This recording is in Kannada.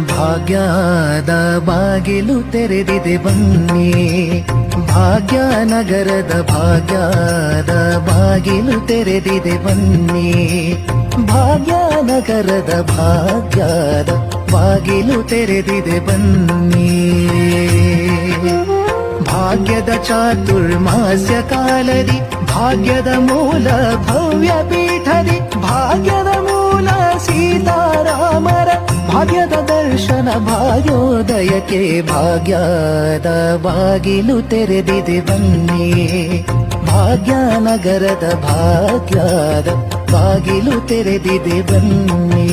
ಭಾಗ್ಯದ ಬಾಗಿಲು ತೆರೆದಿದೆ ಬನ್ನಿ, ಭಾಗ್ಯನಗರದ ಭಾಗ್ಯದ ಬಾಗಿಲು ತೆರೆದಿದೆ ಬನ್ನಿ, ಭಾಗ್ಯನಗರದ ಭಾಗ್ಯದ ಬಾಗಿಲು ತೆರೆದಿದೆ ಬನ್ನಿ. ಭಾಗ್ಯದ ಚಾತುರ್ಮಾಸ್ಯ ಕಾಲದಿ ಭಾಗ್ಯದ ಮೂಲ ಭವ್ಯ ಪೀಠದಿ, ಭಾಗ್ಯದ ಮೂಲ ಸೀತಾರಾಮರ ಭಾಗ್ಯದ ದರ್ಶನ ಭಾಗ್ಯೋದಯಕ್ಕೆ ಭಾಗ್ಯದ ಬಾಗಿಲು ತೆರೆದಿದೆ ಬನ್ನಿ, ಭಾಗ್ಯನಗರದ ಭಾಗ್ಯದ ಬಾಗಿಲು ತೆರೆದಿದೆ ಬನ್ನಿ.